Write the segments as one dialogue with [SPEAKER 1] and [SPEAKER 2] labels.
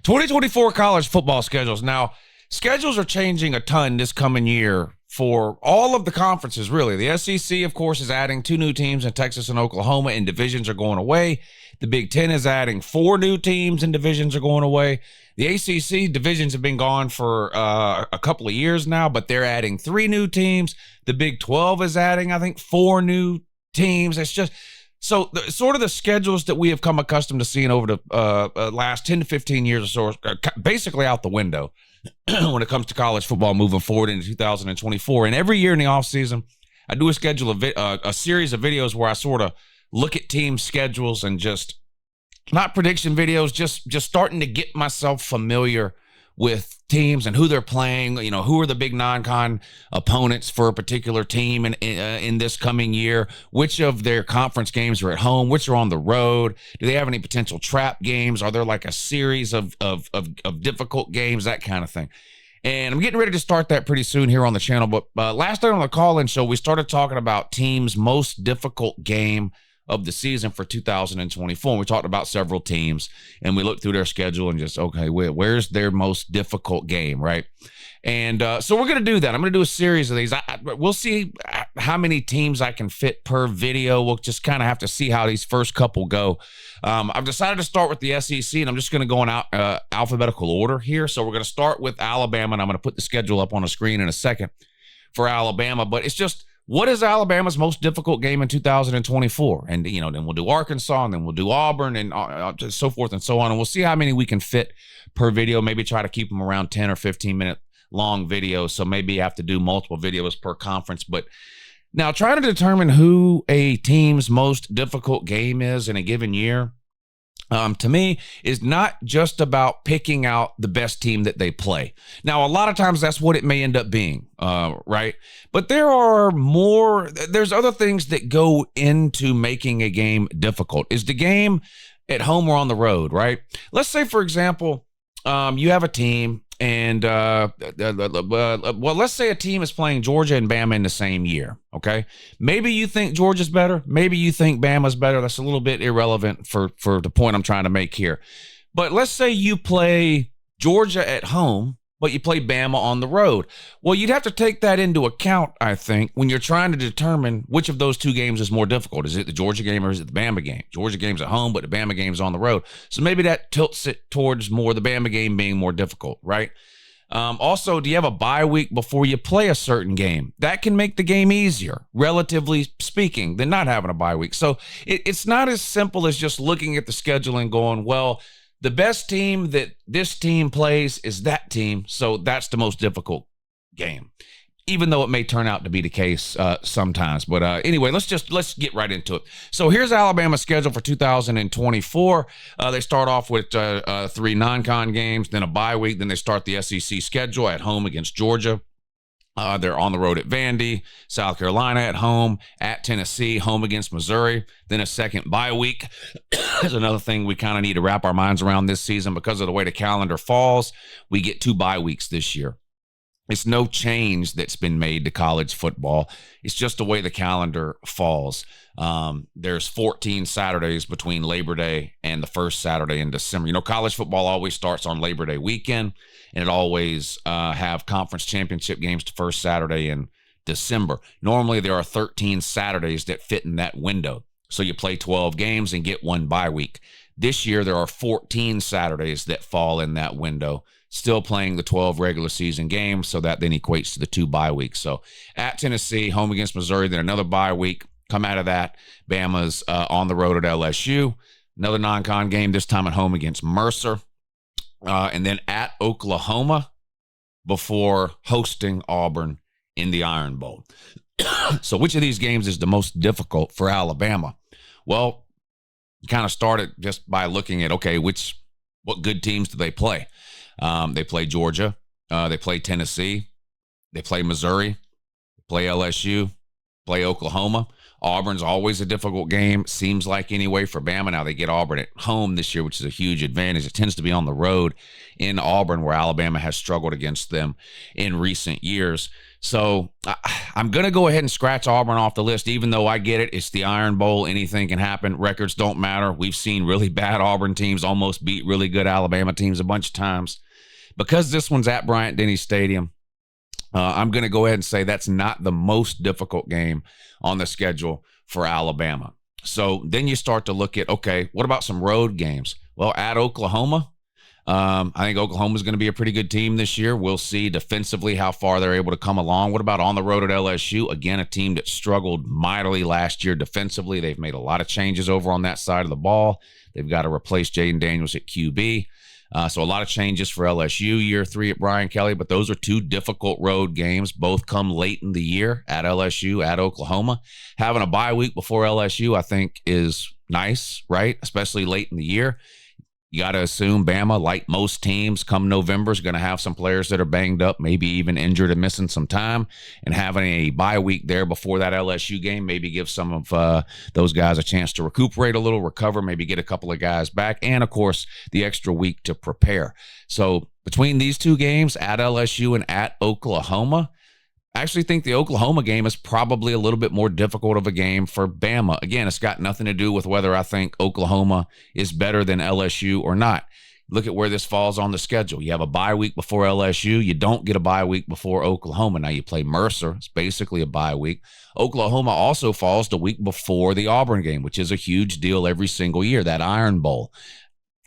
[SPEAKER 1] 2024 college football schedules. Now, schedules are changing a ton this coming year for all of the conferences, really. The SEC, of course, is adding 2 new teams in Texas and Oklahoma, and divisions are going away. The Big Ten is adding 4 new teams, and divisions are going away. The ACC divisions have been gone for a couple of years now, but they're adding 3 new teams. The Big 12 is adding, I think, 4 new teams. It's just so sort of the schedules that we have come accustomed to seeing over the last 10 to 15 years or so are basically out the window when it comes to college football moving forward into 2024. And every year in the offseason, I do a series of videos where I sort of look at team schedules and just not prediction videos, just starting to get myself familiar with teams and who they're playing, who are the big non-con opponents for a particular team in this coming year, which of their conference games are at home, which are on the road, do they have any potential trap games, are there like a series of difficult games, that kind of thing. And I'm getting ready to start that pretty soon here on the channel. But last night on the call-in show, we started talking about teams' most difficult game of the season for 2024. And we talked about several teams and we looked through their schedule and just, okay, where's their most difficult game, right? And so we're going to do that. I'm going to do a series of these. We'll see how many teams I can fit per video. We'll just kind of have to see how these first couple go. I've decided to start with the SEC, and I'm just going to go in alphabetical order here. So we're going to start with Alabama, and I'm going to put the schedule up on the screen in a second for Alabama. But it's just, what is Alabama's most difficult game in 2024? And, then we'll do Arkansas, and then we'll do Auburn, and so forth and so on. And we'll see how many we can fit per video, maybe try to keep them around 10 or 15-minute long videos. So maybe you have to do multiple videos per conference. But now trying to determine who a team's most difficult game is in a given year, to me, is not just about picking out the best team that they play. Now, a lot of times that's what it may end up being, right? But there's other things that go into making a game difficult. Is the game at home or on the road, right? Let's say, for example, you have a team and, let's say a team is playing Georgia and Bama in the same year, okay? Maybe you think Georgia's better. Maybe you think Bama's better. That's a little bit irrelevant for the point I'm trying to make here. But let's say you play Georgia at home, but you play Bama on the road. Well, you'd have to take that into account, I think, when you're trying to determine which of those 2 games is more difficult. Is it the Georgia game or is it the Bama game? Georgia game's at home, but the Bama game's on the road. So maybe that tilts it towards more the Bama game being more difficult, right? Also, do you have a bye week before you play a certain game? That can make the game easier, relatively speaking, than not having a bye week. So it's not as simple as just looking at the schedule and going, well, the best team that this team plays is that team, so that's the most difficult game, even though it may turn out to be the case sometimes. But anyway, let's get right into it. So here's Alabama's schedule for 2024. They start off with 3 non-con games, then a bye week, then they start the SEC schedule at home against Georgia. They're on the road at Vandy, South Carolina at home, at Tennessee, home against Missouri, then a second bye week. That's another thing we kind of need to wrap our minds around this season because of the way the calendar falls. We get 2 bye weeks this year. It's no change that's been made to college football. It's just the way the calendar falls. There's 14 Saturdays between Labor Day and the first Saturday in December. College football always starts on Labor Day weekend, and it always have conference championship games the first Saturday in December. Normally, there are 13 Saturdays that fit in that window. So you play 12 games and get 1 bye week. This year, there are 14 Saturdays that fall in that window, still playing the 12 regular season games, so that then equates to the 2 bye weeks. So at Tennessee, home against Missouri, then another bye week. Come out of that, Bama's on the road at LSU. Another non-con game, this time at home against Mercer. And then at Oklahoma before hosting Auburn in the Iron Bowl. So which of these games is the most difficult for Alabama? Well, you kind of started just by looking at, okay, what good teams do they play? They play Georgia. They play Tennessee. They play Missouri. They play LSU. Play Oklahoma. Auburn's always a difficult game, seems like anyway, for Bama. Now they get Auburn at home this year, which is a huge advantage. It tends to be on the road in Auburn, where Alabama has struggled against them in recent years. So I'm going to go ahead and scratch Auburn off the list, even though I get it. It's the Iron Bowl. Anything can happen. Records don't matter. We've seen really bad Auburn teams almost beat really good Alabama teams a bunch of times. Because this one's at Bryant-Denny Stadium, I'm going to go ahead and say that's not the most difficult game on the schedule for Alabama. So then you start to look at, okay, what about some road games? Well, at Oklahoma, I think Oklahoma's going to be a pretty good team this year. We'll see defensively how far they're able to come along. What about on the road at LSU? Again, a team that struggled mightily last year defensively. They've made a lot of changes over on that side of the ball. They've got to replace Jaden Daniels at QB. So a lot of changes for LSU year 3 at Brian Kelly, but those are 2 difficult road games. Both come late in the year at LSU, at Oklahoma. Having a bye week before LSU, I think, is nice, right? Especially late in the year. You got to assume Bama, like most teams, come November is going to have some players that are banged up, maybe even injured and missing some time. And having a bye week there before that LSU game maybe gives some of those guys a chance to recuperate a little, recover, maybe get a couple of guys back, and, of course, the extra week to prepare. So between these 2 games, at LSU and at Oklahoma, I actually think the Oklahoma game is probably a little bit more difficult of a game for Bama. Again, it's got nothing to do with whether I think Oklahoma is better than LSU or not. Look at where this falls on the schedule. You have a bye week before LSU. You don't get a bye week before Oklahoma. Now you play Mercer. It's basically a bye week. Oklahoma also falls the week before the Auburn game, which is a huge deal every single year, that Iron Bowl.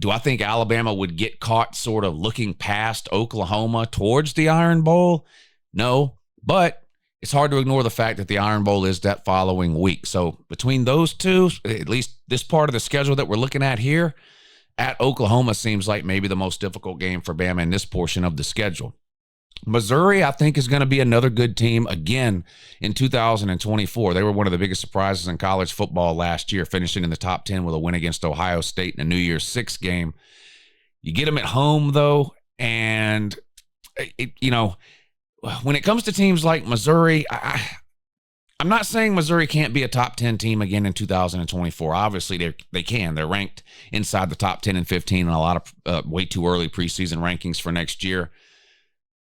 [SPEAKER 1] Do I think Alabama would get caught sort of looking past Oklahoma towards the Iron Bowl? No. But it's hard to ignore the fact that the Iron Bowl is that following week. So between those 2, at least this part of the schedule that we're looking at here, at Oklahoma seems like maybe the most difficult game for Bama in this portion of the schedule. Missouri, I think, is going to be another good team again in 2024. They were one of the biggest surprises in college football last year, finishing in the top 10 with a win against Ohio State in a New Year's 6 game. You get them at home, though, and, when it comes to teams like Missouri, I'm not saying Missouri can't be a top 10 team again in 2024. Obviously, they can. They're ranked inside the top 10 and 15 in a lot of way too early preseason rankings for next year.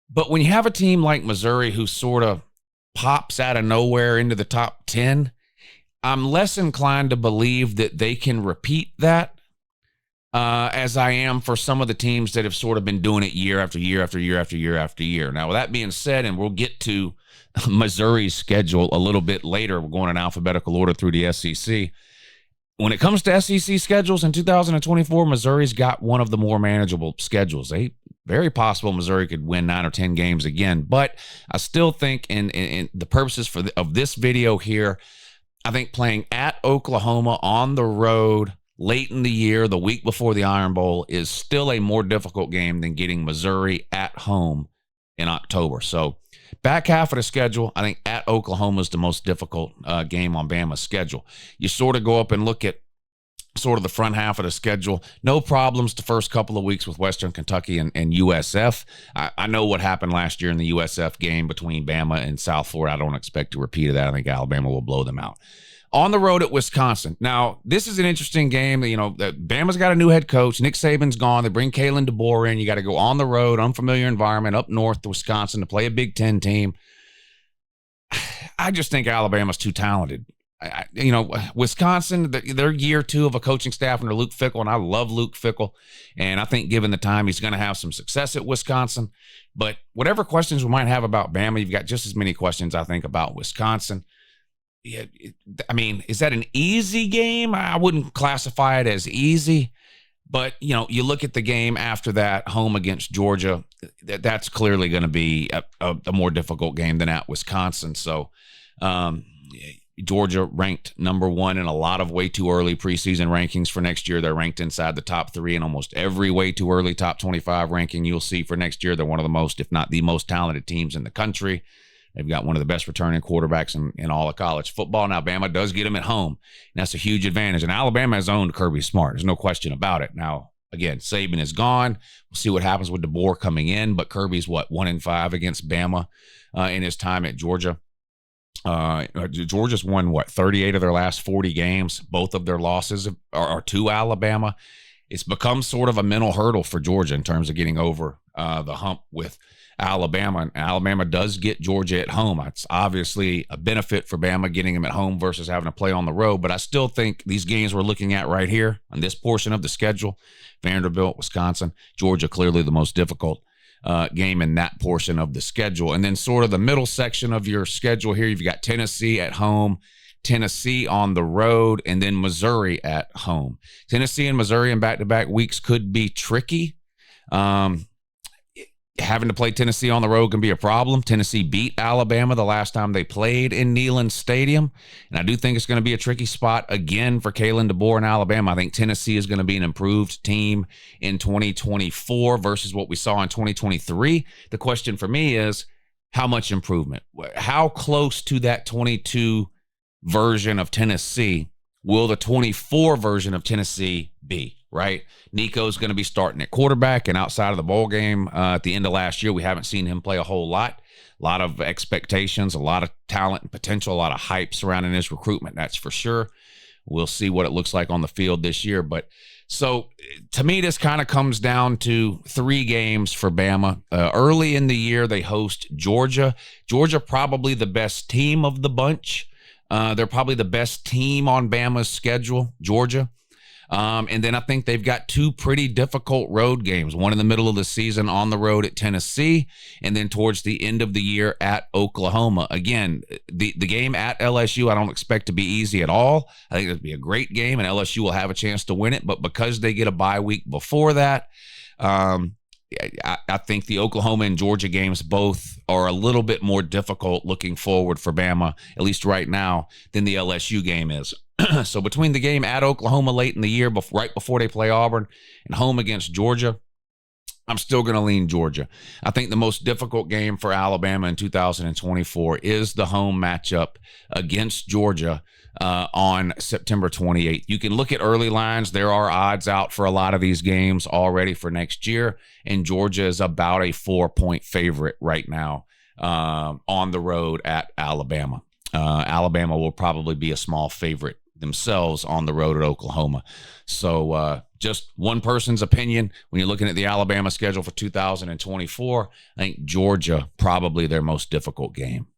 [SPEAKER 1] But when you have a team like Missouri who sort of pops out of nowhere into the top 10, I'm less inclined to believe that they can repeat that as I am for some of the teams that have sort of been doing it year after year after year after year after year. Now, with that being said, and we'll get to Missouri's schedule a little bit later, we're going in alphabetical order through the SEC. When it comes to SEC schedules in 2024, Missouri's got one of the more manageable schedules. Very possible Missouri could win 9 or 10 games again, but I still think in the purposes of this video here, I think playing at Oklahoma on the road late in the year, the week before the Iron Bowl, is still a more difficult game than getting Missouri at home in October. So back half of the schedule, I think at Oklahoma is the most difficult game on Bama's schedule. You sort of go up and look at sort of the front half of the schedule. No problems the first couple of weeks with Western Kentucky and USF. I know what happened last year in the USF game between Bama and South Florida. I don't expect a repeat of that. I think Alabama will blow them out. On the road at Wisconsin. Now, this is an interesting game. Bama's got a new head coach. Nick Saban's gone. They bring Kalen DeBoer in. You got to go on the road, unfamiliar environment, up north to Wisconsin to play a Big Ten team. I just think Alabama's too talented. Wisconsin, they're year 2 of a coaching staff under Luke Fickell, and I love Luke Fickell, and I think given the time, he's going to have some success at Wisconsin. But whatever questions we might have about Bama, you've got just as many questions, I think, about Wisconsin. Yeah, is that an easy game? I wouldn't classify it as easy, but you look at the game after that, home against Georgia. That's clearly going to be a more difficult game than at Wisconsin. So, Georgia ranked number 1 in a lot of way too early preseason rankings for next year. They're ranked inside the top 3 in almost every way too early top 25 ranking you'll see for next year. They're one of the most, if not the most talented teams in the country. They've got one of the best returning quarterbacks in all of college football. Now, Bama does get them at home, and that's a huge advantage. And Alabama has owned Kirby Smart. There's no question about it. Now, again, Saban is gone. We'll see what happens with DeBoer coming in, but Kirby's 1-5 against Bama in his time at Georgia. Georgia's won, 38 of their last 40 games. Both of their losses are to Alabama. It's become sort of a mental hurdle for Georgia in terms of getting over the hump with Alabama. And Alabama does get Georgia at home. It's obviously a benefit for Bama getting them at home versus having to play on the road. But I still think these games we're looking at right here on this portion of the schedule, Vanderbilt, Wisconsin, Georgia, clearly the most difficult game in that portion of the schedule. And then sort of the middle section of your schedule here, you've got Tennessee at home, Tennessee on the road, and then Missouri at home. Tennessee and Missouri in back-to-back weeks could be tricky. Having to play Tennessee on the road can be a problem. Tennessee beat Alabama the last time they played in Neyland Stadium, and I do think it's going to be a tricky spot again for Kalen DeBoer in Alabama. I think Tennessee is going to be an improved team in 2024 versus what we saw in 2023. The question for me is, how much improvement? How close to that 22 version of Tennessee will the 24 version of Tennessee be, right? Nico's going to be starting at quarterback, and outside of the bowl game at the end of last year, we haven't seen him play a whole lot. A lot of expectations, a lot of talent and potential, a lot of hype surrounding his recruitment, that's for sure. We'll see what it looks like on the field this year. But so to me, this kind of comes down to 3 games for Bama. Early in the year, they host Georgia. Georgia probably the best team of the bunch. They're probably the best team on Bama's schedule, Georgia. And then I think they've got 2 pretty difficult road games, one in the middle of the season on the road at Tennessee, and then towards the end of the year at Oklahoma. Again, the game at LSU, I don't expect to be easy at all. I think it'll be a great game, and LSU will have a chance to win it. But because they get a bye week before that, I think the Oklahoma and Georgia games both are a little bit more difficult looking forward for Bama, at least right now, than the LSU game is. So between the game at Oklahoma late in the year, right before they play Auburn, and home against Georgia, I'm still going to lean Georgia. I think the most difficult game for Alabama in 2024 is the home matchup against Georgia on September 28th. You can look at early lines. There are odds out for a lot of these games already for next year, and Georgia is about a 4-point favorite right now on the road at Alabama. Alabama will probably be a small favorite themselves on the road at Oklahoma. So just one person's opinion. When you're looking at the Alabama schedule for 2024, I think Georgia probably their most difficult game.